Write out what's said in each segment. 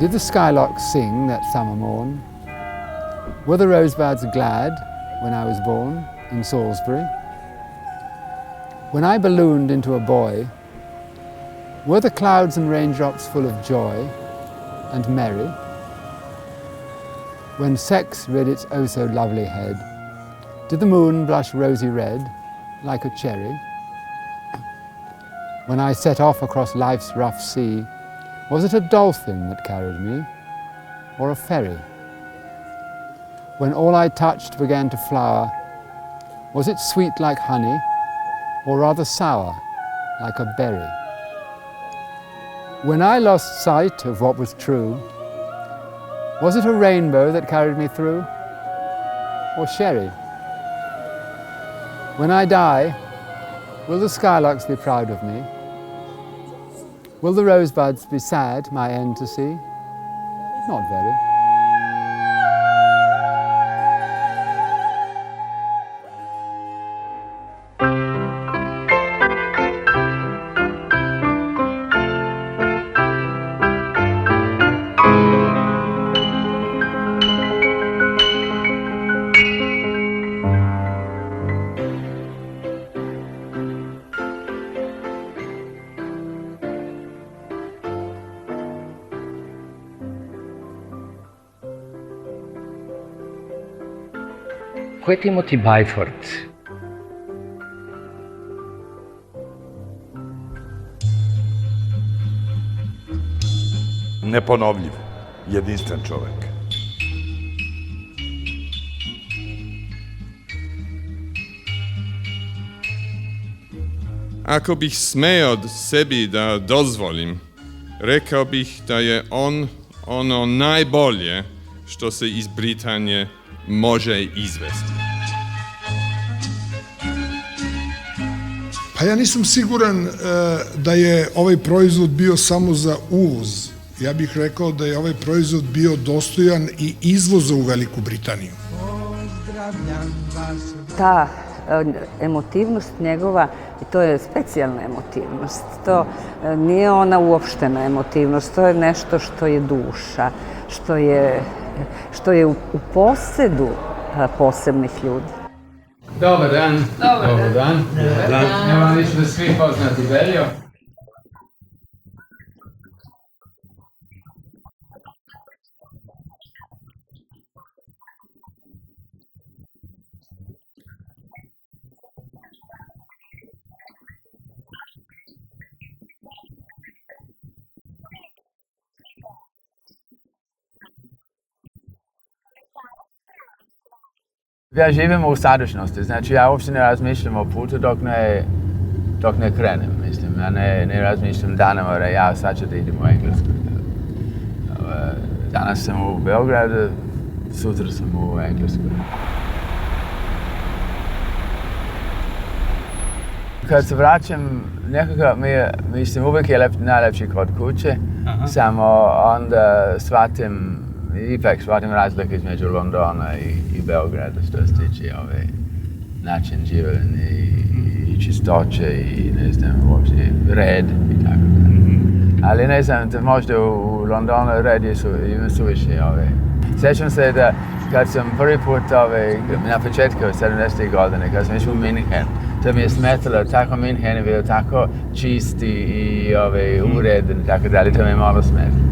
Did the skylarks sing that summer morn? Were the rosebuds glad when I was born in Salisbury? When I ballooned into a boy, were the clouds and raindrops full of joy and merry? When sex reared its oh so lovely head, did the moon blush rosy red like a cherry? When I set off across life's rough sea, was it a dolphin that carried me, or a ferry? When all I touched began to flower, was it sweet like honey, or rather sour like a berry? When I lost sight of what was true, was it a rainbow that carried me through, or sherry? When I die, will the skylarks be proud of me? Will the rosebuds be sad my end to see? Not very. Ko je Timoti Bajford? Neponovljiv, jedinstven čovek. Ako bih smeo sebi da dozvolim, rekao bih da je on ono najbolje što se iz Britanije može izvesti. Pa ja nisam siguran da je ovaj proizvod bio samo za uvoz. Ja bih rekao da je ovaj proizvod bio dostojan i izvoza u Veliku Britaniju. Ta emotivnost njegova, to je specijalna emotivnost. To nije ona uopštena emotivnost, to je nešto što je duša, što je u posedu posebnih ljudi. Dobar dan. Dobar dan. Evo mi smo svi poznati Beljo. Ja živim u sadašnjosti, znači ja uopšte ne razmišljam o putu dok ne krenem, mislim. Ja ne razmišljam danima, ja sad ću da idem u Englesku. Danas sam u Beogradu, sutra sam u Englesku. Kad se vraćam, nekako mislim, uvijek je najlepši kod kuće, samo onda shvatim razlike između Londona i Beograda što se tiče način življenja i čistoće i ne znam, uopće red i tako dalje. Ali ne znam, možda u Londonu red ima suviše. Sjećam se da kad sam prvi put na početku 70. godine, kad sam išao u Minhen, to mi je smetalo, tako Minhen je bio tako čist i ureden i tako dalje, to mi je malo smetalo.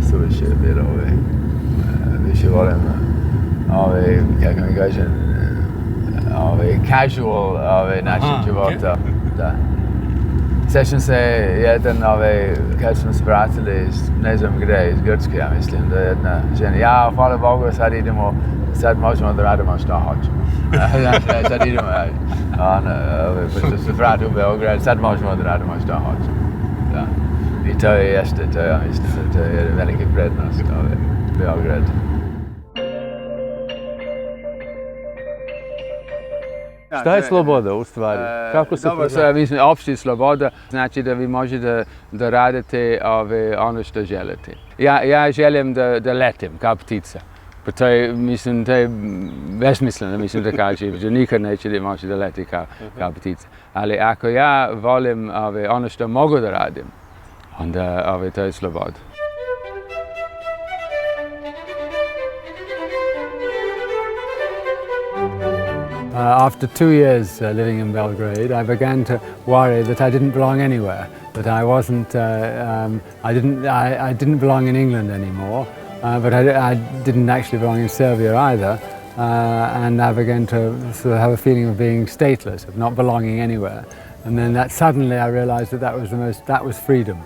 Suviše je bilo više volim kako mi kažem, casual način života. Da. Sjećam se jedan, kad smo se vratili iz, ne znam gdje, iz Grčke, ja mislim, da je jedna žena, hvala Bogu, sad možemo da radimo što hoćemo. Sad idemo, pošto se vrati u Beograd, sad možemo da radimo što hoćemo. Da. I to jeste, ja mislim da to je velika prednost Beograd. Šta je sloboda u stvari? Kako se postavlja? Mislim, opšta sloboda znači da vi možete da radite ono što želite. Ja želim da letim kao ptica. Pa to je, mislim, to je besmisleno, mislim da kažem, že nikad neće da može da leti kao ptica. Ali ako ja volim ono što mogu da radim, onda to je sloboda. After 2 years living in Belgrade, I began to worry that I didn't belong anywhere, that I wasn't, I didn't belong in England anymore, but I didn't actually belong in Serbia either, and I began to sort of have a feeling of being stateless, of not belonging anywhere. And then that suddenly I realized that that was freedom,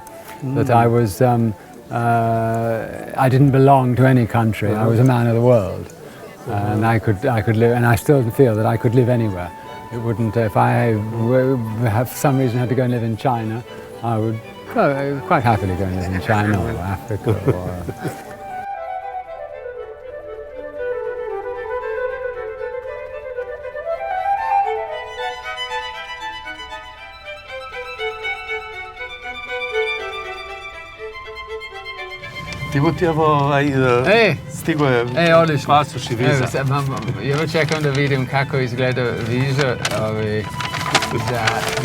that I was, I didn't belong to any country, I was a man of the world. And I could live, and I still feel that I could live anywhere. It wouldn't, if I have some reason had to go and live in China, I would quite happily go and live in China or Africa or... Timoti, evo stigo je odlično. pasoš i viza. Evo čekam da vidim kako izgleda viza za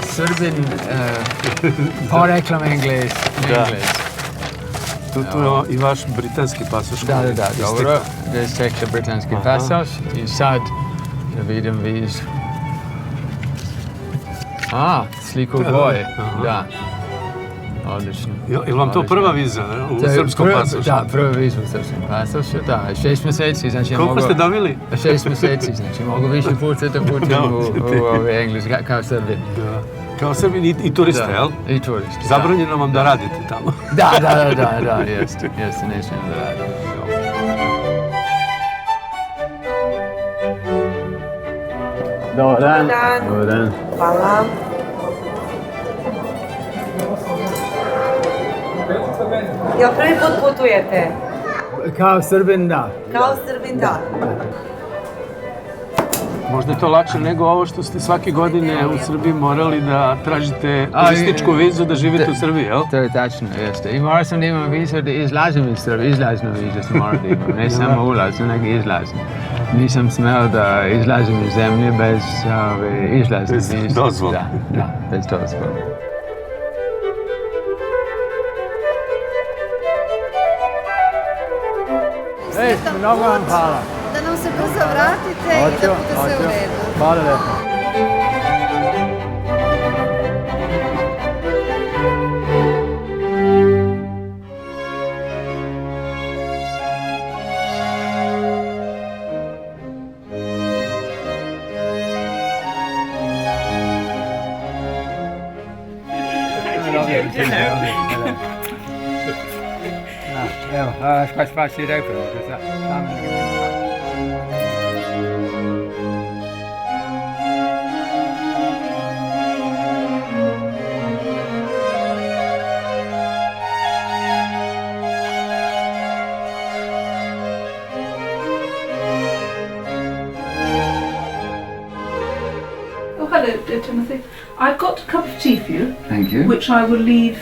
Srbin, poreklom Englez. Tu je i vaš britanski pasoš. Da, dobro. Da čeka britanski pasoš i sad da vidim vizu. Sliku boje, da. Odlično. Je vam to prva viza u srpskom pasošu? Da, prva viza u srpskom pasošu, da. 6 mjeseci, znači koliko ste dobili? 6 mjeseci, znači mogu više puta da putujem u Englesk, kao Srbin. Kao Srbin i turista, jel? I turista. Zabranjeno vam da radite tamo? Da, jeste, ne smijem da radim. Dobar dan. Dobar dan. Hvala. Jel prvi put putujete? Kao Srbin, da. Kao Srbin, da. Možda je to lakše nego ovo što ste svake godine u Srbiji morali da tražite turističku vizu da živite u Srbiji, jel? To je tačno, jeste. I morao sam da imam vizu da izlazim iz Srbije, izlaznu vizu sam morao da imam, ne samo ulaznu, nego izlaznu. Nisam smeo da izlazim iz zemlje bez izlazne vize. Bez dozvole. Da, bez dozvole. Mnogo vam hvala. Da nam se brzo vratite i da bude sve u redu. Hvala lijepo. Evo, šta si rekao? Oh, hello, dear Timothy. I've got a cup of tea for you. Thank you. Which I will leave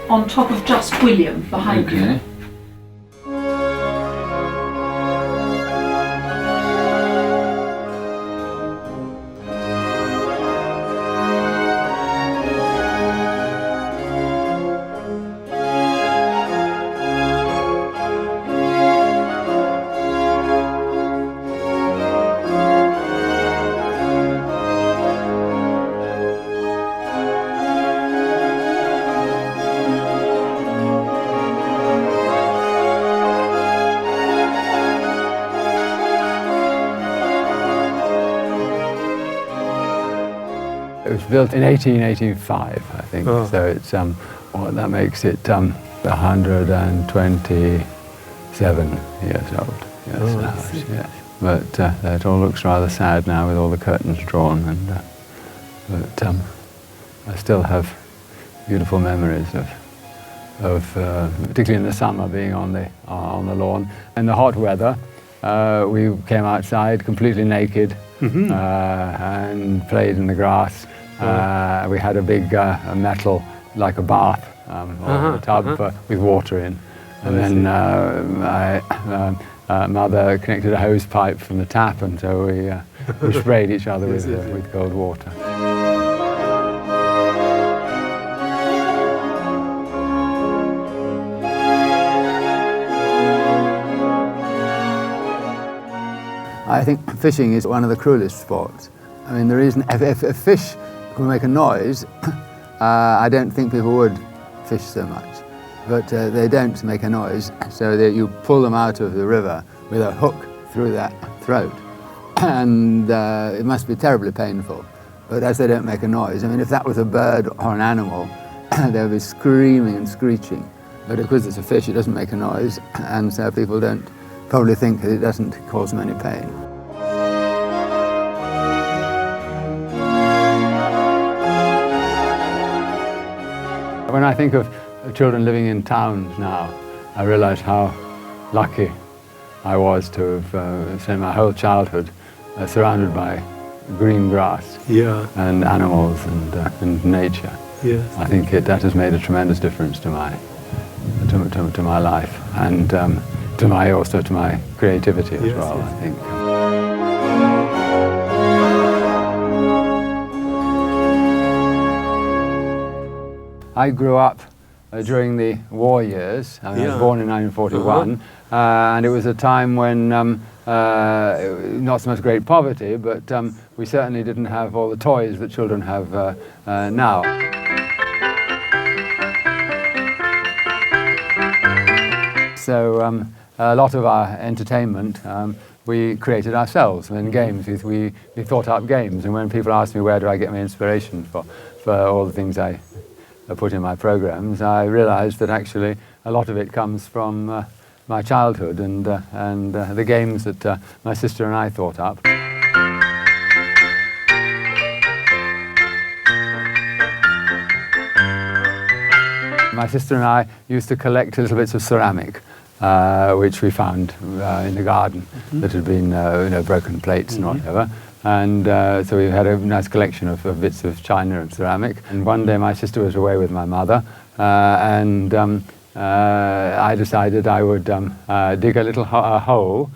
on top of just William behind you. It was built in 1885, I think, so it's, that makes it 127 years old. Yes, the house, yes. But it all looks rather sad now with all the curtains drawn, but I still have beautiful memories of particularly in the summer, being on the lawn. In the hot weather, we came outside completely naked and played in the grass. We had a big metal, like a bath, or a tub with water in. And then my mother connected a hose pipe from the tap, and so we sprayed each other with cold water. I think fishing is one of the cruelest sports. I mean, the reason, if a fish could make a noise, I don't think people would fish so much. But they don't make a noise, so you pull them out of the river with a hook through that throat. And it must be terribly painful. But as they don't make a noise, I mean, if that was a bird or an animal, they would be screaming and screeching. But because it's a fish, it doesn't make a noise, and so people don't probably think that it doesn't cause them any pain. When I think of children living in towns now, I realise how lucky I was to have spent my whole childhood surrounded by green grass and animals and nature. Yes. I think that has made a tremendous difference to my life and also to my creativity as well. I think. I grew up during the war years. I was born in 1941, and it was a time when not so much great poverty, but we certainly didn't have all the toys that children have now. So a lot of our entertainment we created ourselves in games. We thought up games, and when people ask me where do I get my inspiration for all the things I put in my programs, I realised that actually a lot of it comes from my childhood and the games that my sister and I thought up. My sister and I used to collect little bits of ceramic, which we found in the garden that had been broken plates and whatever. And so we had a nice collection of bits of china and ceramic. And one day my sister was away with my mother, and I decided I would dig a little hole.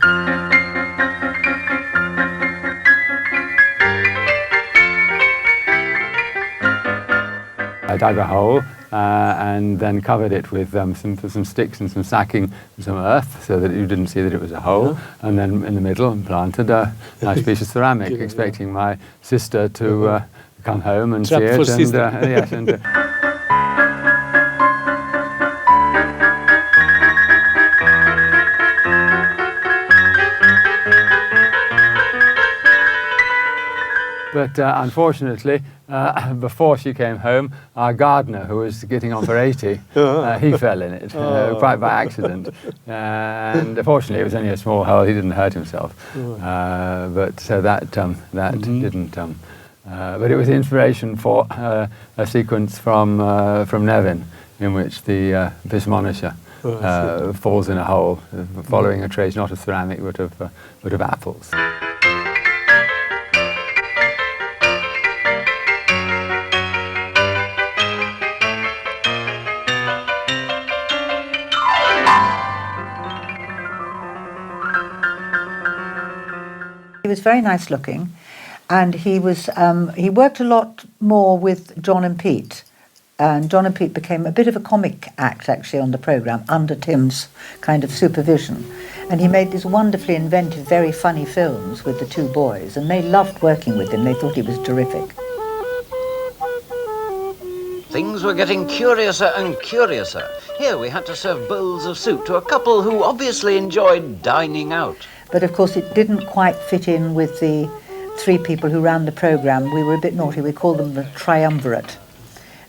I dug a hole and then covered it with some sticks and some sacking and some earth so that you didn't see that it was a hole, and then in the middle planted a nice piece of ceramic, expecting my sister to come home and see it. And, But unfortunately, before she came home, our gardener, who was getting on for 80, he fell in it, quite by accident. And fortunately, it was only a small hole. He didn't hurt himself. But so that didn't. But it was inspiration for a sequence from Nevin, in which the Pismonisher falls in a hole, following a trace not of ceramic but of apples. He was very nice looking, and he worked a lot more with Dzon and Pete. And Dzon and Pete became a bit of a comic act actually on the programme under Tim's kind of supervision. And he made these wonderfully inventive, very funny films with the two boys, and they loved working with him. They thought he was terrific. Things were getting curiouser and curiouser. Here we had to serve bowls of soup to a couple who obviously enjoyed dining out. But of course it didn't quite fit in with the three people who ran the programme. We were a bit naughty. We called them the triumvirate.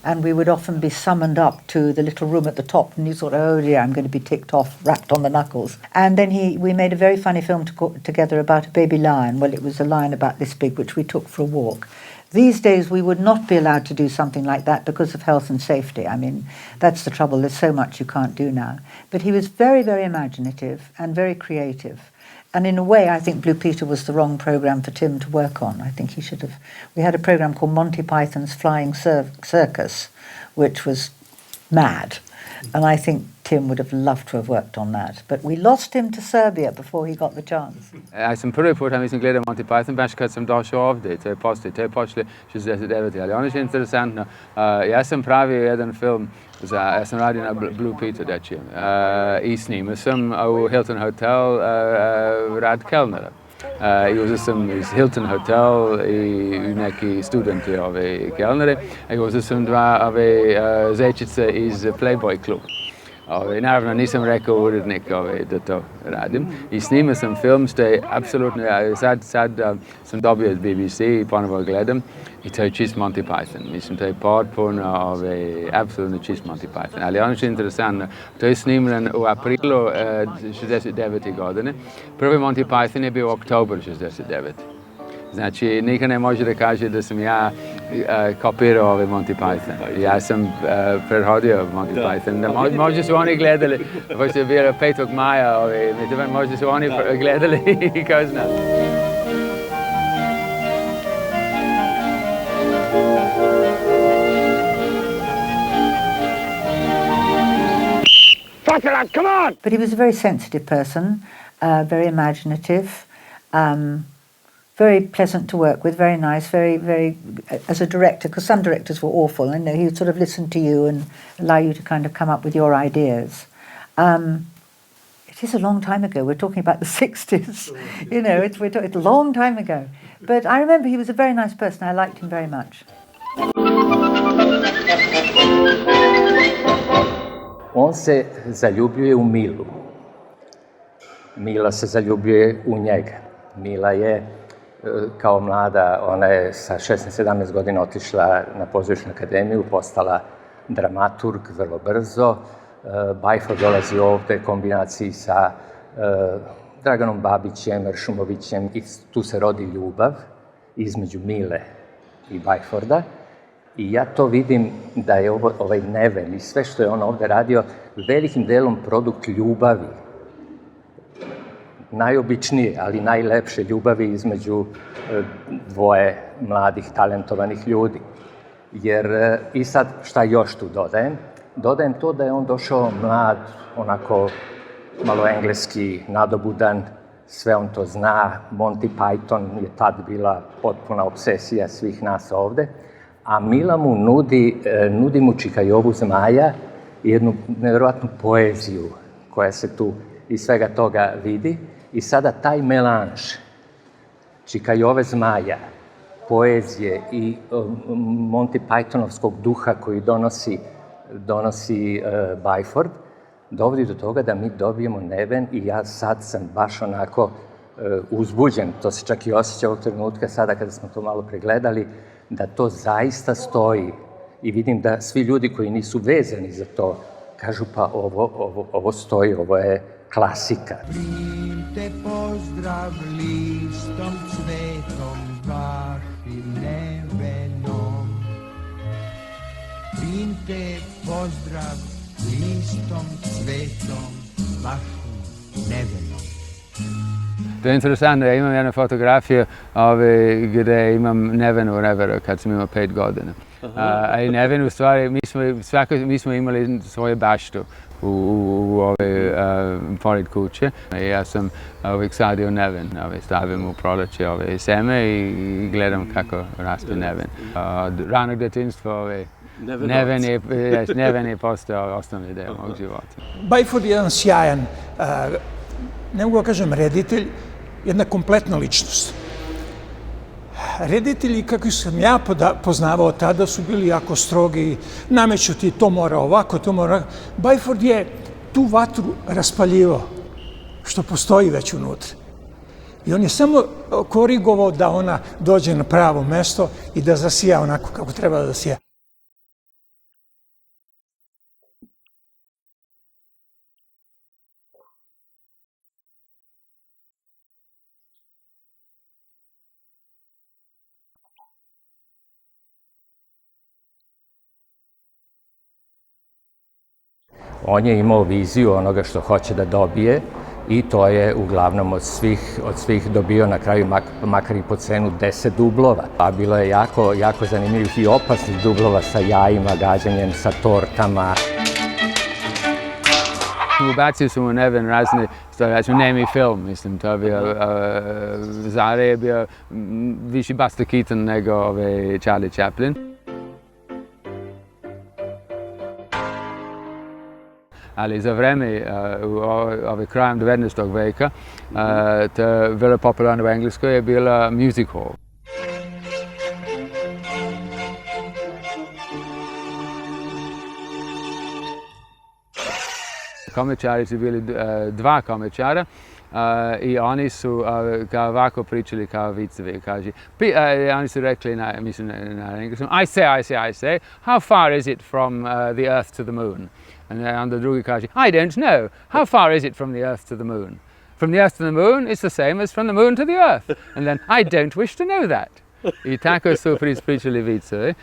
And we would often be summoned up to the little room at the top, and you thought, oh dear, I'm going to be ticked off, rapped on the knuckles. And then we made a very funny film together about a baby lion. Well, it was a lion about this big, which we took for a walk. These days we would not be allowed to do something like that because of health and safety. I mean, that's the trouble. There's so much you can't do now. But he was very, very imaginative and very creative. And in a way, I think Blue Peter was the wrong programme for Tim to work on. I think he should have... We had a programme called Monty Python's Flying Circus, which was mad. And I think Tim would have loved to have worked on that. But we lost him to Serbia before he got the chance. Ja sam prvi put, mislim, gledao Monty Python, baš kad sam došao ovdje, to je počeli 69. Ali ono je interesantno, ja sam pravio jedan film, ja sam radio na Blue Peter dečjem i snimao sam u Hilton Hotel rad kelnera. I uzeo sam iz Hilton Hotel i neki studenti kelnere. I uzeo sam dva zečice iz Playboy klub. Naravno, nisam rekao urednik da to radim. I snimao sam film što je apsolutno, sad sam dobio od BBC i ponovo gledam. I to je čist Monty Python. Mislim, to je potpuno, apsolutno čist Monty Python. Ali ono što je interesantno, to je snimljeno u aprilu 69. godine. Prvi Monty Python je bio u oktobru 69. Znači, nikad ne može da kaže da sam ja kopirao Monty Python. Ja sam prethodio Monty Python. Možda su oni gledali, pošto je bilo 5. maja, možda su oni gledali i kao znam. Come on! But he was a very sensitive person, very imaginative, very pleasant to work with, very nice, very, as a director, because some directors were awful, and he would sort of listen to you and allow you to kind of come up with your ideas. It is a long time ago. We're talking about the 60s. It's a long time ago. But I remember he was a very nice person. I liked him very much. On se zaljubljuje u Milu. Mila se zaljubljuje u njega. Mila je kao mlada, ona je sa 16-17 godina otišla na pozorišnu akademiju, postala dramaturg vrlo brzo. Bajford dolazi ovde u kombinaciji sa Draganom Babićem, Ršumovićem i tu se rodi ljubav između Mile i Bajforda. I ja to vidim da je ovaj Neven i sve što je on ovde radio velikim delom produkt ljubavi. Najobičnije, ali najlepše ljubavi između dvoje mladih, talentovanih ljudi. Jer, i sad šta još tu dodajem? Dodajem to da je on došao mlad, onako malo engleski, nadobudan, sve on to zna. Monty Python je tad bila potpuna obsesija svih nas ovde. A Mila mu nudi mu Čikajovu zmaja i jednu nevjerovatnu poeziju koja se tu iz svega toga vidi. I sada taj melanž Čikajove zmaja, poezije i Monty Pythonovskog duha koji donosi Bajford, dovodi do toga da mi dobijemo Neven i ja sad sam baš onako uzbuđen, to se čak i osjeća ovog trenutka sada kada smo to malo pregledali, da to zaista stoji i vidim da svi ljudi koji nisu vezani za to kažu pa ovo stoji, ovo je klasika. Primte pozdrav listom cvetom vašim nevenom. Primte pozdrav listom cvetom vašim nevenom. To je interesantno, ja imam jednu fotografiju gde imam Nevenu u reveru kad sam imao 5 godina. A i Neven u stvari, mi smo imali svoju baštu pored kuće. Ja sam sadio Neven, stavim u proleće seme i gledam kako raste Neven. Od ranog detinjstva Neven je postao osnovni deo mog života. Bajford je jedan sjajan, ne mogu da kažem reditelj, jedna kompletna ličnost. Reditelji, kako sam ja poznavao tada, su bili jako strogi, nameću ti to mora ovako, to mora... Bajford je tu vatru raspaljivao, što postoji već unutra. I on je samo korigovao da ona dođe na pravo mesto i da zasija onako kako treba da zasija. On je imao viziju onoga što hoće da dobije i to je uglavnom od svih dobio na kraju makar i po cenu 10 dublova. A bilo je jako zanimljivih i opasnih dublova sa jajima, gađanjem, sa tortama. Ubacio sam u Neven razne stvari, znači nemi film, mislim, to je bio, Zare je bio viši Buster Keaton nego Charlie Chaplin. ali za vreme krajem 19. veka to vrlo popularno u Engleskoj je bila music hall. Komičari su bili dva komičara i oni su kao ovako pričali kao viceve. Oni su rekli, mislim na engleskom, I say, how far is it from the earth to the moon? And onda drugi kaže, I don't know, how far is it from the earth to the moon? From the earth to the moon is the same as from the moon to the earth. And then, I don't wish to know that. I tako su pričali viceve.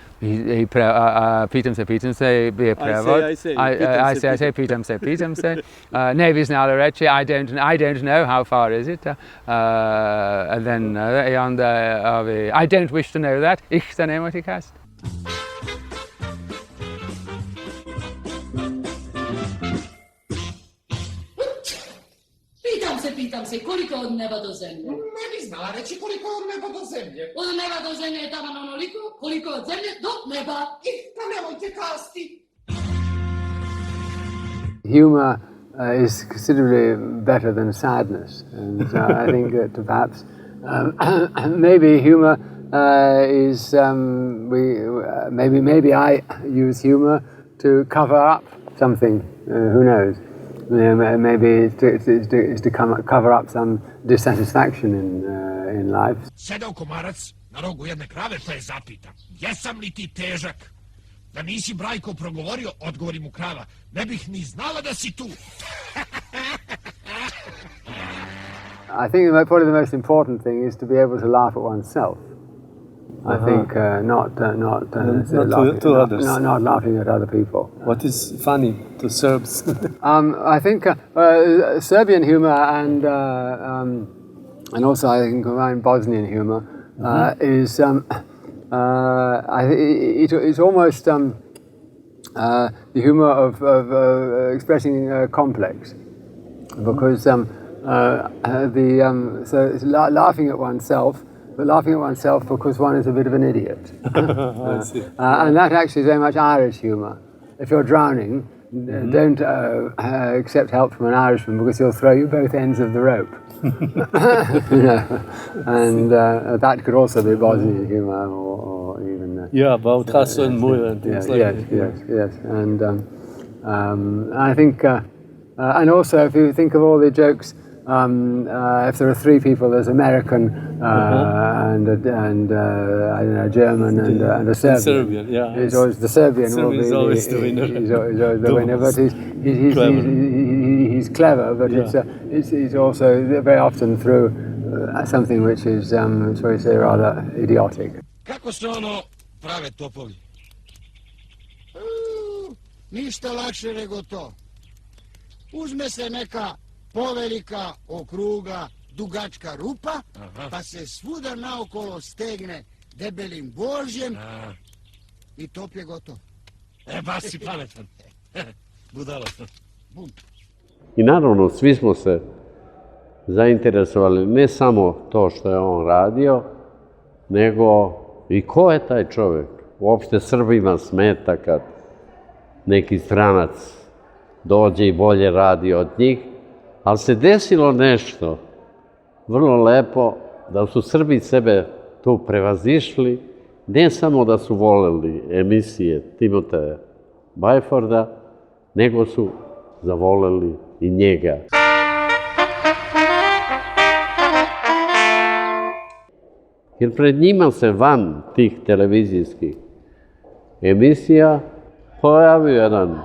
Pitam se, bio prevod. I say, pitam se. Ne bi znala reći, I don't know, how far is it? And then, I don't wish to know that. Ich se ne moti kast. Pitam se, koliko od neba do zemlje? Ne bi znala reći koliko od neba do zemlje. Od neba do zemlje je taman onoliko, koliko od zemlje do neba. Pa nemojte kasti. Humor is considerably better than sadness, and I think that perhaps maybe humor is maybe I use humor to cover up something. Who knows? Maybe it's to cover up some dissatisfaction in life. Sedao komarac na rogu jedne krave pa je zapita, jesam li ti težak? Da nisi Brajko progovorio, odgovori mu krava, ne bih ni znala da si tu. I think probably the most important thing is to be able to laugh at oneself. I think not laughing at other people. What is funny to Serbs? I think Serbian humor and also I think combined Bosnian humor is it's almost the humor of expressing complex, because so it's laughing at oneself. But laughing at oneself because one is a bit of an idiot. I see. And that actually is very much Irish humour. If you're drowning, don't accept help from an Irishman because he'll throw you both ends of the rope. And that could also be Bosnian humour or even... about Hasso and Muir and things like that. Yes. And I think... and also, if you think of all the jokes, if there are three people, there's American and I don't know, German and a Serbian. It's always the Serbian. Is always the winner. He's always the winner, but he's clever. But it's also very often through something which is, shall we say, rather idiotic. Kako se ono prave topovi? Ništa lakše nego to. Uzme se neka povelika, okrugla, dugačka rupa, pa se svuda naokolo stegne debelim gvožđem i top je gotovo. Baš si pametan. Budala sam. I naravno, svi smo se zainteresovali ne samo to što je on radio, nego i ko je taj čovjek. Uopšte Srbima smeta kad neki stranac dođe i bolje radi od njih, ali se desilo nešto vrlo lepo, da su Srbi sebe tu prevazišli, ne samo da su voleli emisije Timoteja Bajforda, nego su zavoleli i njega. Jer pred njima se van tih televizijskih emisija pojavio jedan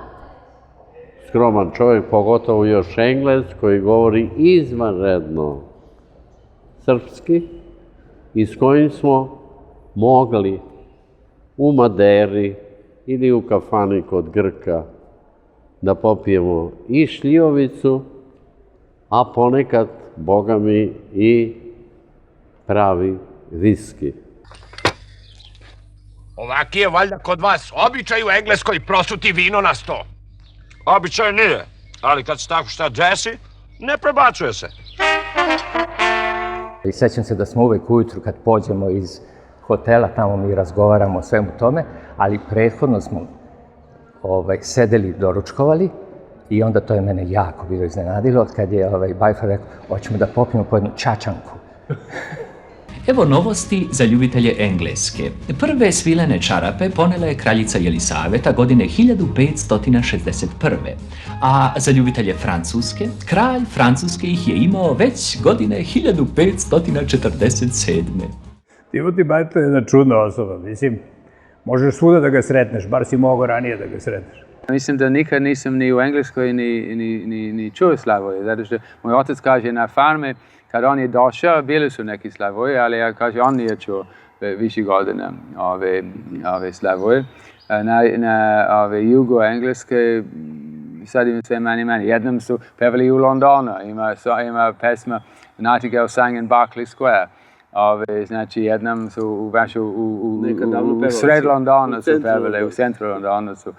skroman čovjek, pogotovo još Englez, koji govori izvanredno srpski i s kojim smo mogli u Maderi ili u kafani kod Grka da popijemo i šljivovicu, a ponekad, boga mi, i pravi viski. Ovaki je valjda kod vas običaj u Engleskoj prosuti vino na sto. Običaj nije, ali kad se tako šta desi, ne prebacuje se. I sećam se da smo uvek ujutru kad pođemo iz hotela, tamo mi razgovaramo o svemu tome, ali prethodno smo sedeli, doručkovali I onda to je mene jako bilo iznenadilo kad je Bajford rekao, hoćemo da popijemo po jednu čačanku. Evo novosti za ljubitelje Engleske. Prve svilene čarape ponela je kraljica Jelisaveta godine 1561. A za ljubitelje Francuske, kralj Francuske ih je imao već godine 1547. Timoti Bajford je jedna čudna osoba, mislim, možeš svuda da ga sretneš, bar si mogao ranije da ga sretneš. Mislim da nikad nisam ni u Engleskoj ni čuo Slavoje, zato što moj otac kaže na farme, kad on je došao, bili su neki Slavoje, ali ja kaže on nije čuo više godina ove Slavoje. Na jugu Engleske sad ima sve manje. Jednom su pevali u Londonu, ima pesma Nightingale sang in Berkeley Square. Znači jednom su baš u sred Londona su pevali, u centru Londona su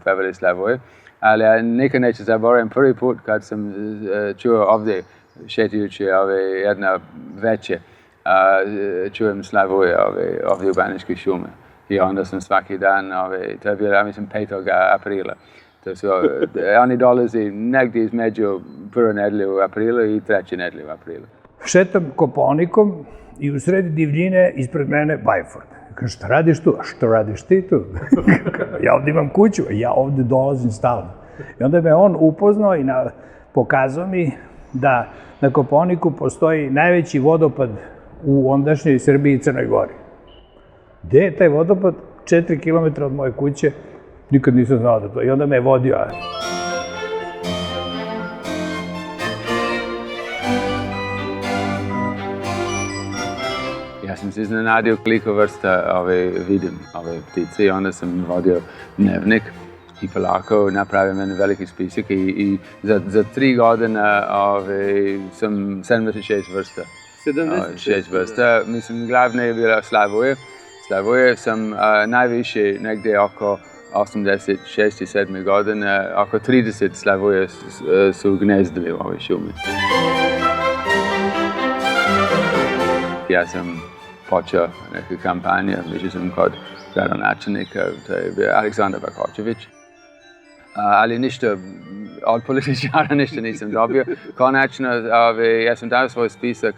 pevali Slavoje. Ali nikad neću zaboravim prvi put kad sam čuo ovdje šetajući jedna veče, čujem Slavoje ovdje u Baniškoj šumi. I onda sam svaki dan, to je bilo, ja mislim, 5. aprila. Oni dolazi negdje između prve nedelje u aprilu i treće nedelje u aprilu. Šetam Koponikom i u sredi divljine ispred mene Bajford. Kaže, šta radiš tu? A što radiš ti tu? Ja ovdje imam kuću, ja ovdje dolazim stalno. I onda me on upoznao i pokazao mi da na Koponiku postoji najveći vodopad u ondašnjoj Srbiji i Crnoj Gori. Gde je taj vodopad? 4 km od moje kuće. Nikad nisam znao da to. I onda me je vodio. Ja sam se iznenadio koliko vrsta vidim ove ptice i onda sam vodio dnevnik i polako napravio meni veliki spisak i za 3 godina sam 76 vrsta. 76 vrsta. Mislim, glavna je bila Slavoje. Slavoje sam najviše negdje oko 86. 7. godine, oko 30 Slavoje su gnezdili u ovoj šumi. Ja sam počeo neke kampanje, više sam kod gradonačelnika, to je bio Aleksandar Bakočević. Ali ništa, od političara ništa nisam dobio. Konačno, ja sam dao svoj spisak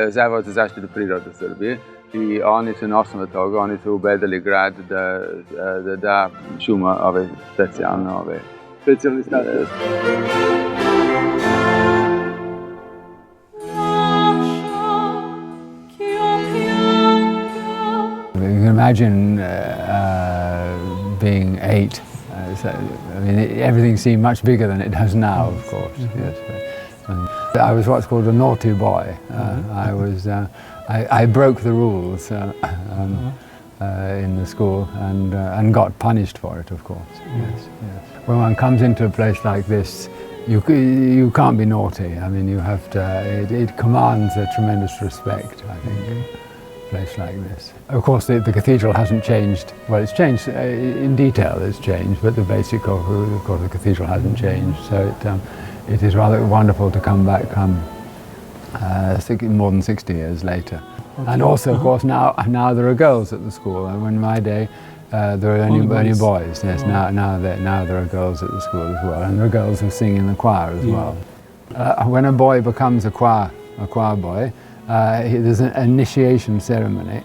Zavod za zaštitu prirode Srbije i oni su na osnovu toga, oni su ubedili grad da da šuma specijalni status. You can imagine being 8. Everything seemed much bigger than it does now, of course. Yes. I was what's called a naughty boy. I broke the rules in the school and got punished for it, of course. Yes. When one comes into a place like this, you can't be naughty. I mean, you have to. It commands a tremendous respect, I think. Place like this. Of course, the cathedral hasn't changed. Well, it's changed in detail. It's changed, but the basic of course, the cathedral hasn't changed. So it is rather wonderful to come back more than 60 years later. Okay. And also, of course, now there are girls at the school. And in my day, there were only boys. Yes, now there are girls at the school as well, and there are girls who sing in the choir as well. When a boy becomes a choir boy. There's an initiation ceremony,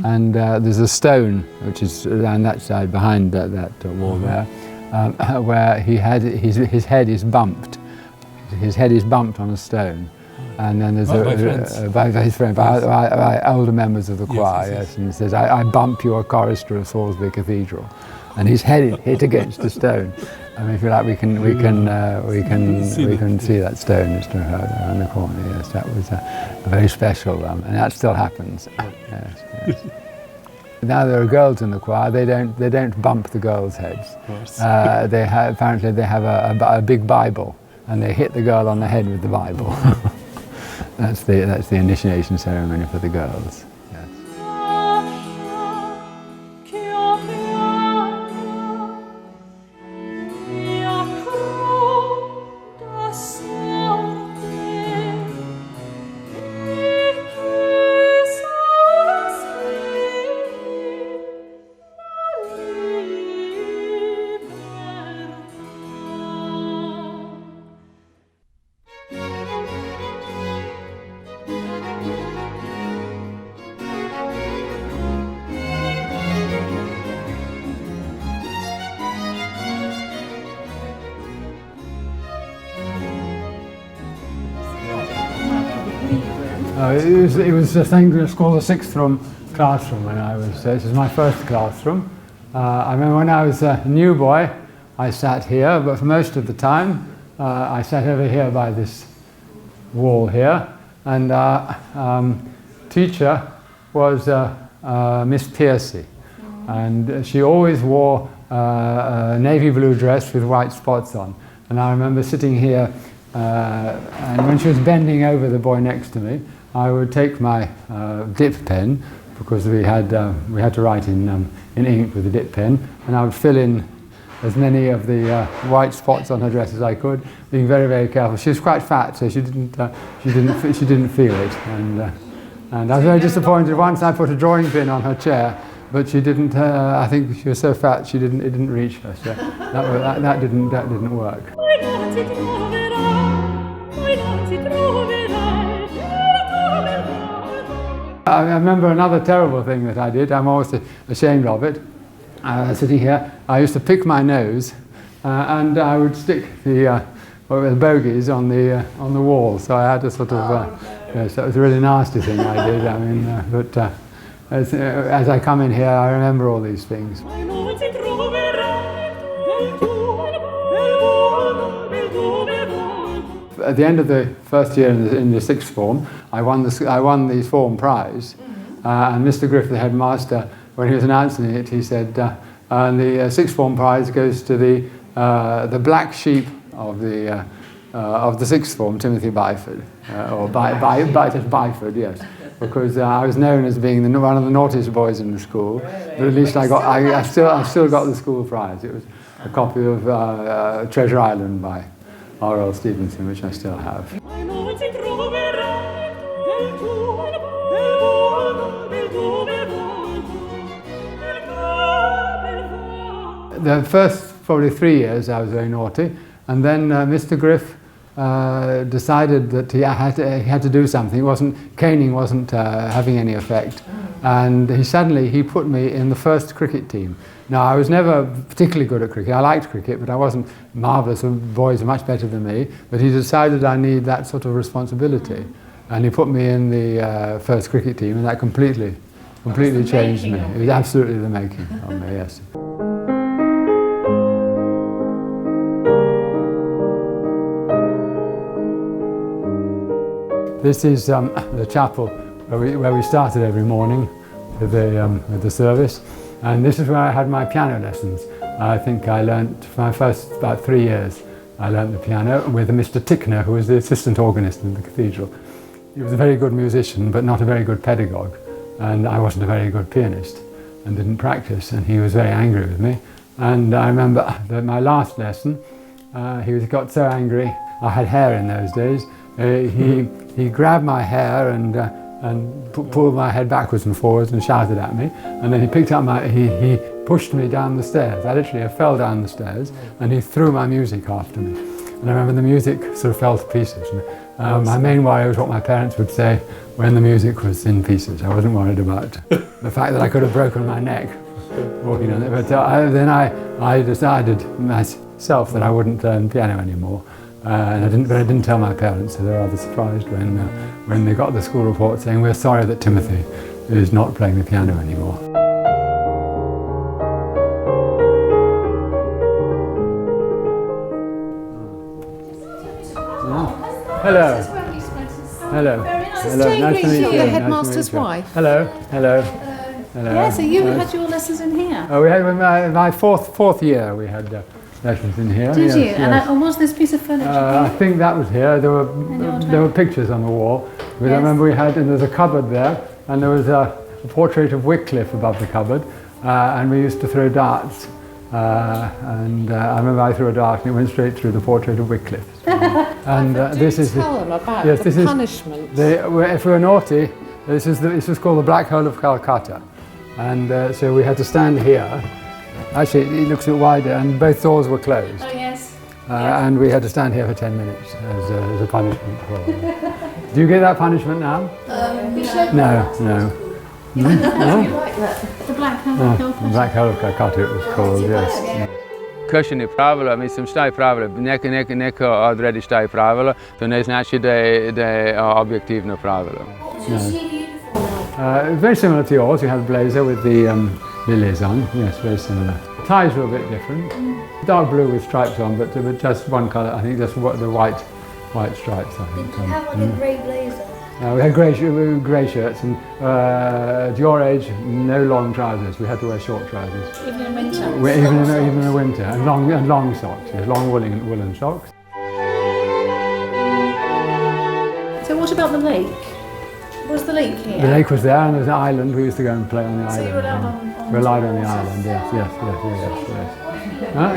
and there's a stone which is down that side behind that wall there, where his head is bumped. His head is bumped on a stone, and then there's by older members of the choir. Yes, and he says, "I bump your chorister of Salisbury Cathedral," and his head hit against the stone. I mean, if you like, we can see that stone just around the corner. Yes, that was very special, and that still happens. Yes. Now there are girls in the choir. They don't bump the girls' heads. Apparently they have a big Bible, and they hit the girl on the head with the Bible. That's the initiation ceremony for the girls. It was a thing that was called the sixth room classroom when I was, this is my first classroom. I remember when I was a new boy, I sat here, but for most of the time, I sat over here by this wall here, and teacher was Miss Piercy, and she always wore a navy blue dress with white spots on. And I remember sitting here, and when she was bending over the boy next to me, I would take my dip pen, because we had to write in ink with a dip pen, and I would fill in as many of the white spots on her dress as I could, being very, very careful. She was quite fat, so she didn't feel it, and I was very disappointed. Once I put a drawing pin on her chair, but she didn't. I think she was so fat it didn't reach her. So that didn't work. I remember another terrible thing that I did. I'm always ashamed of it. Sitting here, I used to pick my nose, and I would stick the bogies on the wall. So I had to sort of. Yes, that was a really nasty thing I did. I mean, but as I come in here, I remember all these things. At the end of the first year in the sixth form, I won the form prize, and Mr. Griff, the headmaster, when he was announcing it, he said, and the sixth form prize goes to the black sheep of the sixth form, Timothy Bajford, or Bajford, yes, because I was known as being one of the naughtiest boys in the school, but at least I still got the school prize. It was a copy of Treasure Island by R.L. Stevenson, which I still have. The first probably 3 years I was very naughty, and then Mr. Griff decided that he had to do something. Caning wasn't having any effect, and he put me in the first cricket team. Now, I was never particularly good at cricket. I liked cricket, but I wasn't marvellous. The boys were much better than me. But he decided I need that sort of responsibility, and he put me in the first cricket team, and that completely changed me. It was absolutely the making of me, yes. This is the chapel where we started every morning with the service, and this is where I had my piano lessons. I think I learnt for my first about 3 years. I learnt the piano with Mr. Tickner, who was the assistant organist in the cathedral. He was a very good musician, but not a very good pedagogue, and I wasn't a very good pianist and didn't practice, and he was very angry with me. And I remember that my last lesson, he got so angry. I had hair in those days. He grabbed my hair and pulled my head backwards and forwards and shouted at me, and then he picked up he pushed me down the stairs. I literally fell down the stairs, and he threw my music after me. And I remember the music sort of fell to pieces. And, my main worry was what my parents would say when the music was in pieces. I wasn't worried about the fact that I could have broken my neck walking on it. But then I decided myself that I wouldn't learn piano anymore. And I didn't tell my parents, so they were rather surprised when they got the school report saying, "We're sorry that Timothy is not playing the piano anymore." Hello. Hello. Hello. Nice to meet you. The headmaster's wife. Hello. Hello. Hello. Yeah, so you had your lessons in here. Oh, we had my fourth year. We had lessons in here. Did you? Yes. And was this piece of furniture? I think that was here. There were pictures on the wall. But I remember and there's a cupboard there, and there was a portrait of Wycliffe above the cupboard, and we used to throw darts. And I remember I threw a dart and it went straight through the portrait of Wycliffe. And this is tell them about the punishment. If we were naughty, this was called the Black Hole of Calcutta, and so we had to stand here. Actually, it looks a bit wider, and both doors were closed. Oh yes. And we had to stand here for 10 minutes as a punishment. Do you get that punishment now? No. You like that? The Black Hole of Calcutta. The Black Hole of Calcutta it was called, yes. kršenje pravila, mislim šta je pravilo, neko odredi šta je pravilo, to ne znači da je objektivno pravilo. Very similar to yours, you have the blazer with the lilies on, yes, very similar. The ties were a bit different, dark blue with stripes on, but just one colour, I think just the white stripes, I think. Did you have like a grey blazer? We had grey shirts, and at your age, no long trousers. We had to wear short trousers. Even in winter? Even in the winter, and long socks, yes, long woolen socks. So what about the lake? Was the lake here? The lake was there, and there was an island. We used to go and play on the island. So you were allowed on we were allowed on the island, yes.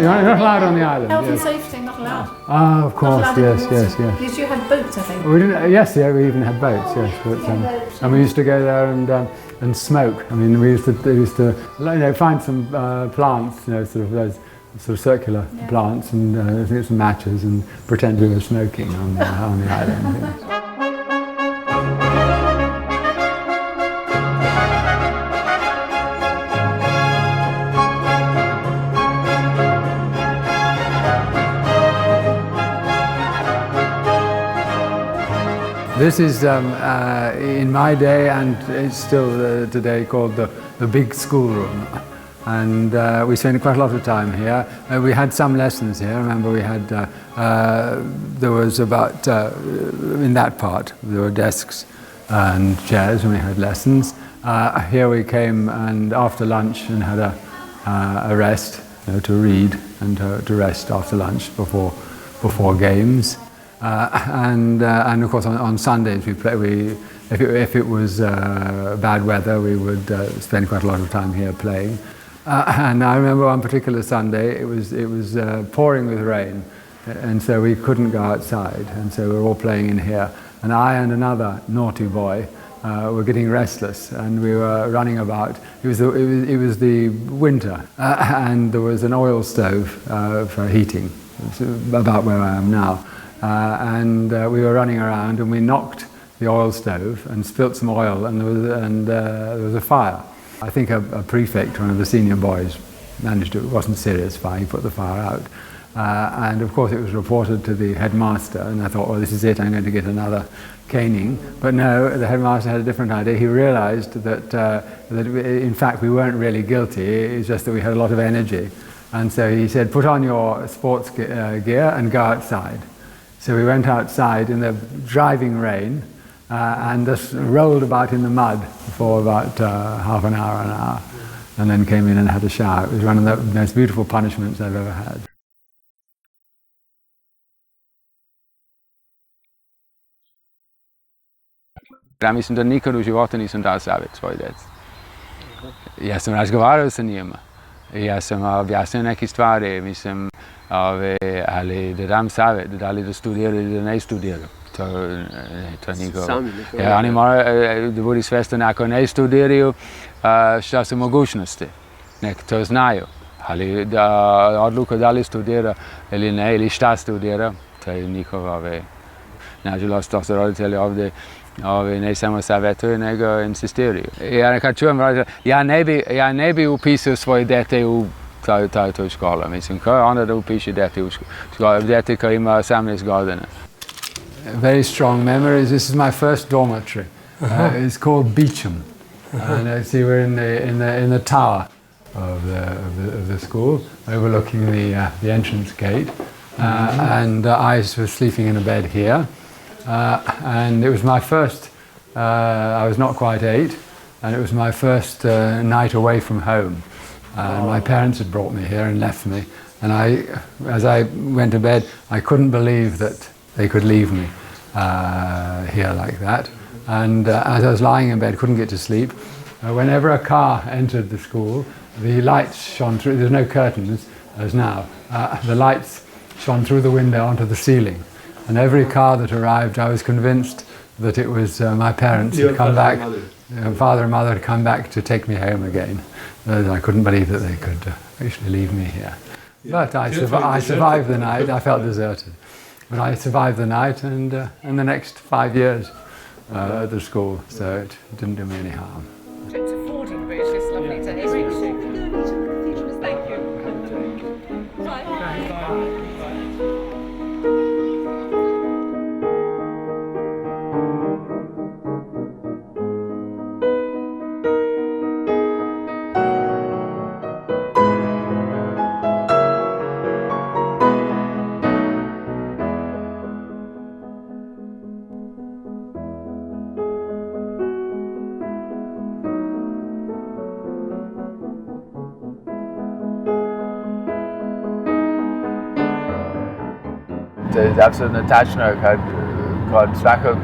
You're not allowed on the island. Health and yes. safety, not allowed. Ah, of course, yes. Because you had boats, I think. We didn't. Yes, yeah, we even had boats. Yes, but, and we used to go there and smoke. I mean, we used to find some plants, sort of those sort of circular plants, and get some matches and pretend we were smoking on the island. Yes. This is, in my day, and it's still today, called the big schoolroom. And we spent quite a lot of time here. We had some lessons here. I remember we had, there was about, in that part, there were desks and chairs when we had lessons. Here we came and after lunch and had a rest, to read and to rest after lunch before games. And of course on Sundays we play. If it was bad weather, we would spend quite a lot of time here playing. And I remember one particular Sunday it was pouring with rain, and so we couldn't go outside, and so we were all playing in here. And I and another naughty boy were getting restless, and we were running about. It was the winter, and there was an oil stove for heating, about where I am now. And we were running around, and we knocked the oil stove and spilt some oil, and there was a fire. I think a prefect, one of the senior boys, managed to. It wasn't a serious fire. He put the fire out, and of course it was reported to the headmaster. And I thought, well, this is it. I'm going to get another caning. But no, the headmaster had a different idea. He realised that in fact we weren't really guilty. It's just that we had a lot of energy, and so he said, put on your sports gear and go outside. So we went outside in the driving rain and just rolled about in the mud for about half an hour, and then came in and had a shower. It was one of the most beautiful punishments I've ever had. Ja mislim da nikad u životu nisam dao savjet svoj djeci. Ja sam razgovarao sa njima. Ja sam objasnio neke stvari, mislim, ali da dam savjet, da li da studiraju ili da ne studiraju. To nikogo. Oni moraju da budu svjesni ako ne studiraju šta su mogućnosti. Nek to znaju. Ali da odluka da li studira ili ne, ili šta studira, to je njihov. Nažalost, to su roditelji ovdje ne samo savjetuju, nego insistiraju. Ja kad čujem roditelja, ja ne bi upisao svoje dete u toj školu. Mislim, kao onda da upiše dete u školu, dete koji ima 18 godina. Very strong memories. This is my first dormitory. It's called Pitam, and see we're in the tower of the school, overlooking the entrance gate, and I was sleeping in a bed here, and it was my first. I was not quite 8, and it was my first night away from home. My parents had brought me here and left me, and as I went to bed, I couldn't believe that they could leave me here like that. And as I was lying in bed, couldn't get to sleep, whenever a car entered the school, the lights shone through. There's no curtains, as now. The lights shone through the window onto the ceiling. And every car that arrived, I was convinced that it was my parents had come back. Father and mother had come back to take me home again. I couldn't believe that they could actually leave me here. But I survived the night. I felt deserted. But I survived the night and the next 5 years at the school, so it didn't do me any harm. It's affording, but it's just lovely to hear. Thank you. to je apsolutno tačno kad kod svakog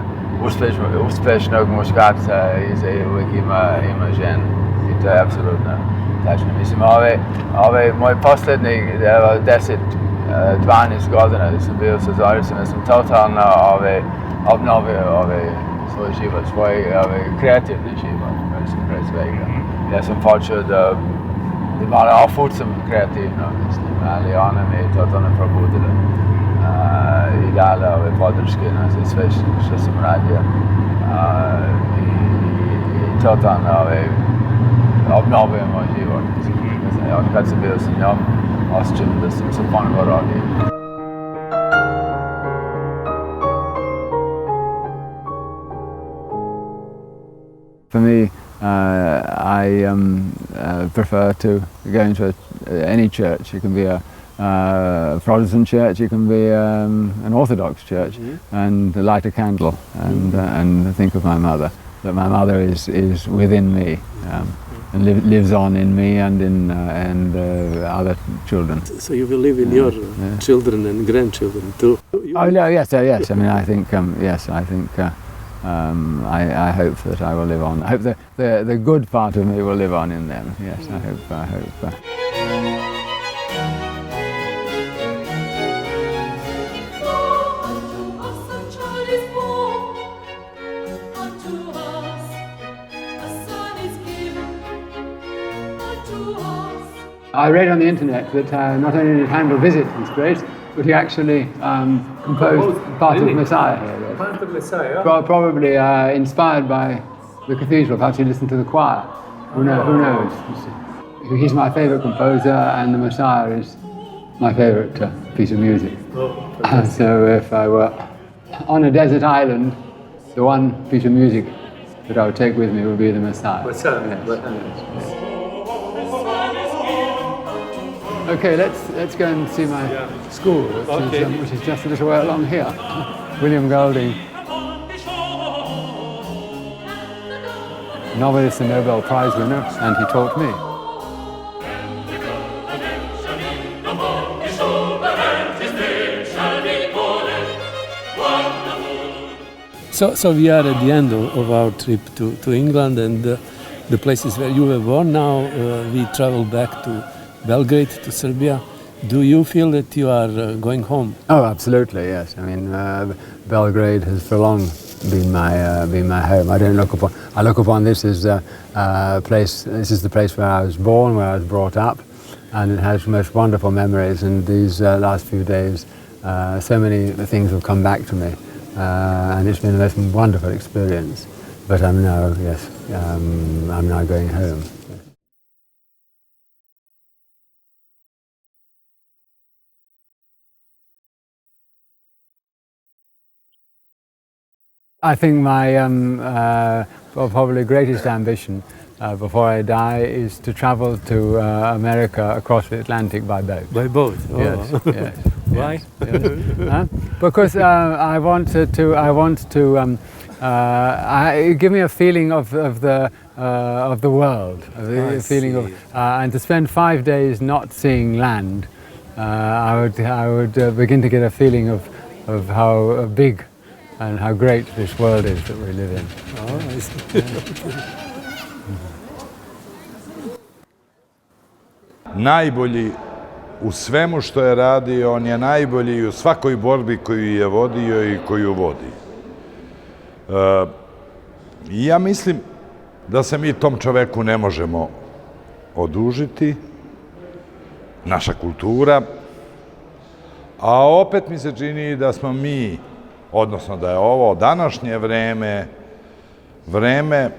uspešnog muškarca uvijek ima ženu. I to je apsolutno tačno. Mislim, ove moj posljednjih 10-12 godina da sam bio sa Zoricom, da sam totalno obnovio svoj život, svoj kreativni život, pre svega. Ja sam počeo da malo ofucam kreativno, mislim, ali ona me je totalno probudila i dala ove podrške na sve što sam radio i totalno obnovio moj život. Od kad sam bio sa njom, osjećam da sam se ponovo rodio. For me, I prefer to go into any church. It can be a Protestant church, it can be an Orthodox church, and light a candle and think of my mother. That my mother is within me and lives on in me and in other children. So you will live in your children and grandchildren too? Oh no, yes. I mean, I think yes. I think. I hope that I will live on. I hope the good part of me will live on in them. Yes, I hope. I read on the internet that not only did Handel visit this place, but he actually composed part of Messiah here. Part of Messiah? Probably inspired by the cathedral, perhaps he listened to the choir. Who knows? He's my favourite composer, and the Messiah is my favourite piece of music. So if I were on a desert island, the one piece of music that I would take with me would be the Messiah. Messiah. Yes. Okay, let's go and see my school, which is just a little way along here. William Golding, novelist and Nobel Prize winner, and he taught me. So we are at the end of our trip to England, and the places where you were born. Now we travel back to Belgrade, to Serbia. Do you feel that you are going home? Oh, absolutely, yes. I mean, Belgrade has for long been my home. I look upon this as a place. This is the place where I was born, where I was brought up, and it has most wonderful memories. And these last few days, so many things have come back to me, and it's been a most wonderful experience. But I'm now going home. I think my probably greatest ambition before I die is to travel to America across the Atlantic by boat. By boat? Oh. Yes. Why? Yes. Because I want to give me a feeling of the world, a feeling of, and to spend 5 days not seeing land. I would begin to get a feeling of how big and how great this world is that we live in. Oh, I see. Najbolji u svemu što je radio, on je najbolji u svakoj borbi koju je vodio i koju vodi. Ja mislim da se mi tom čoveku ne možemo odužiti, naša kultura, a opet mi se čini da smo mi, odnosno da je ovo današnje vreme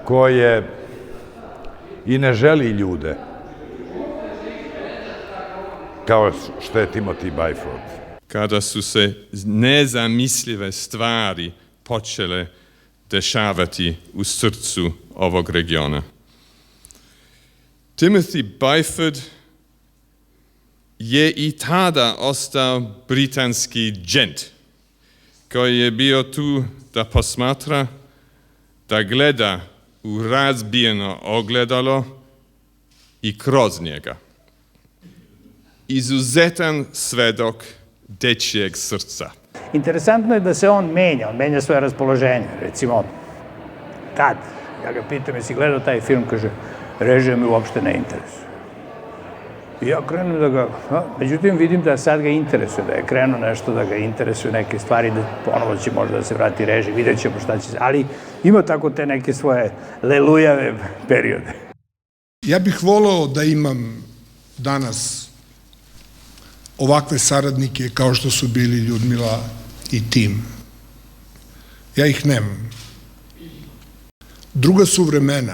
koje i ne želi ljude, kao što je Timoti Bajford. Kada su se nezamislive stvari počele dešavati u srcu ovog regiona. Timothy Bajford je i tada ostao britanski džent, koji je bio tu da posmatra, da gleda u razbijeno ogledalo i kroz njega. izuzetan svedok dečijeg srca. Interesantno je da se on menja svoje raspoloženje. Recimo, tad, ja ga pitam, jesi gledao taj film, kaže, režija me uopšte ne interesuje. I ja krenem da ga, međutim vidim da sad ga interesuje, da je krenuo nešto da ga interesuje, neke stvari, da ponovo će možda da se vrati režiji, vidjet ćemo šta će se, ali ima tako te neke svoje lelujave periode. Ja bih voleo da imam danas ovakve saradnike kao što su bili Ljudmila i Tim. Ja ih nemam. Druga su vremena,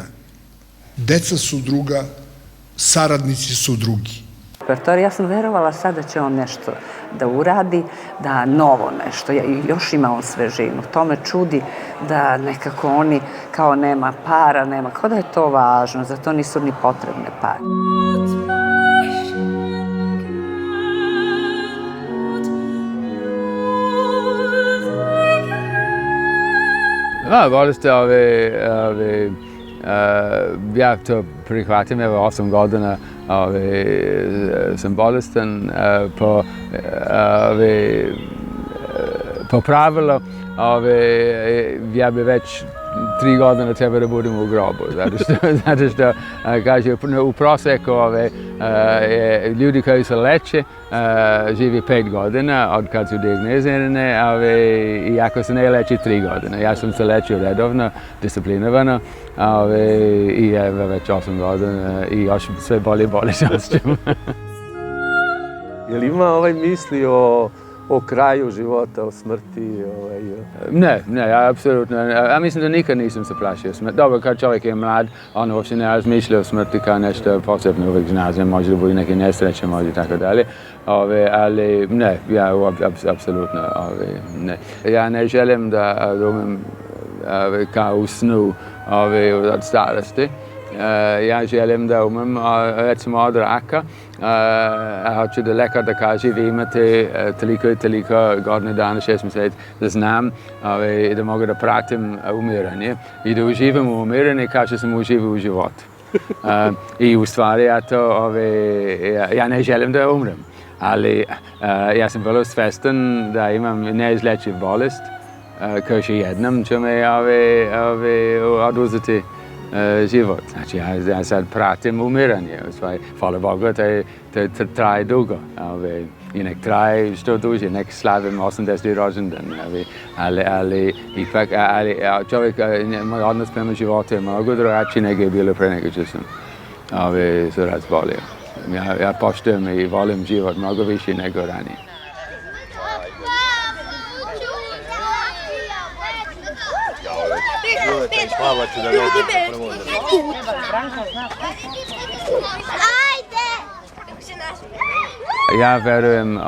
deca su druga, saradnici su drugi. Ja sam verovala sad da će on nešto da uradi, da novo nešto, još ima on svežinu. To me čudi da nekako oni kao nema para, nema, kao da je to važno, za to nisu ni potrebne pare. Bolest ja to prihvatim, evo 8 godina sam bolestan, po pravilu ja bi već 3 godine treba da budem u grobu, zato što kaže, u proseku ljudi koji se leče živi 5 godina od kad su dijagnozirane, i ako se ne leči 3 godine. Ja sam se lečio redovno, disciplinovano, i evo već 8 godina i još sve bolje se osjećam. Je li ima misli o kraju života, o smrti? Ne, ja apsolutno. Ja mislim da nikad nisam se plašio smrti. Dobro, kad čovjek je mlad, on uopće ne razmišlja o smrti kao nešto posebno, uvijek zna, može da bude neke nesreće, može i tako dalje. Ali ne, ja apsolutno ne. Ja ne želim da umem kao u snu od starosti. Ja želim da umem, recimo od raka, hoću da lekar da kaže vi imate toliko i toliko godine dana, 6 mjeseci, da znam da mogu da pratim umiranje i da uživam u umiranje kao što sam uživao u životu. I u stvari ja ne želim da umrem, ali ja sam vrlo svestan da imam neizlečiv bolest koja će jednom će me oduzeti život. Znači, ja sad pratim umiranje. Hvala Bogu, to traje dugo. I nek traje što duže, nek slavim 80. rođendan. Ali ipak, čovjek, moj odnos prema životu je mnogo drugačiji nego je bilo pre nego što sam se razbolio. Ja poštujem i volim život mnogo više nego ranije. Ja verujem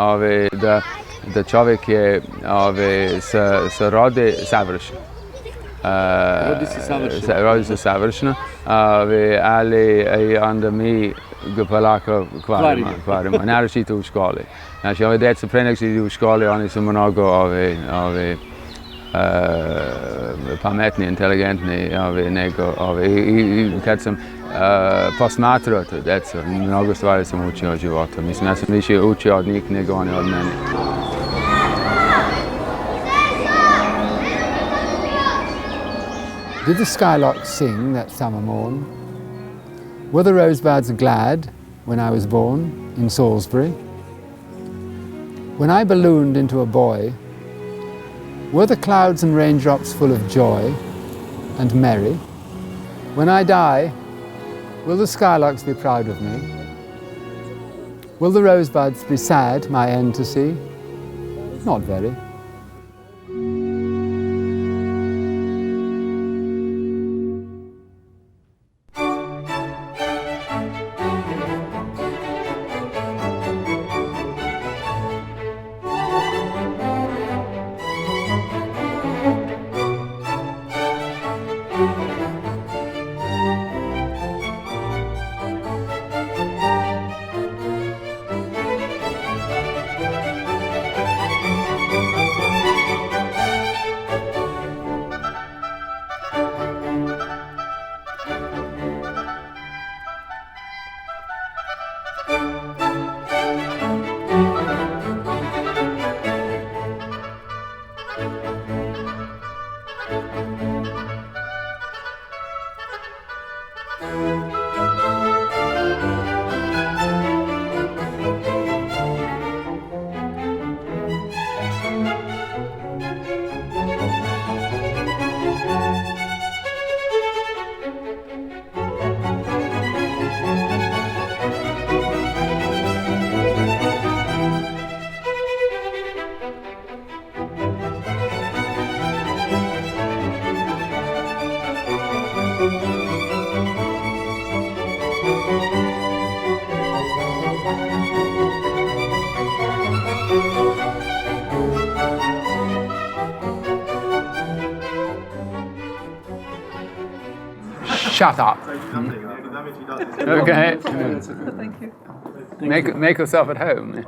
da čovjek je se rodi savršen. Rodi se savršeno, ali onda mi ga polako kvarimo, naročito u školi. Znači, ove djeca pre nego što idu u školi, oni su mnogo pametni, inteligentni nego i kad sam posmatrao to djecu, mnogo stvari sam učio od života. Mislim, ja sam više učio od njih nego oni od mene. Did the skylarks sing that summer morn? Were the rosebuds glad when I was born in Salisbury? When I ballooned into a boy, were the clouds and raindrops full of joy and merry? When I die, will the skylarks be proud of me? Will the rosebuds be sad my end to see? Not very. Shut up. Okay. Thank you. Make yourself at home.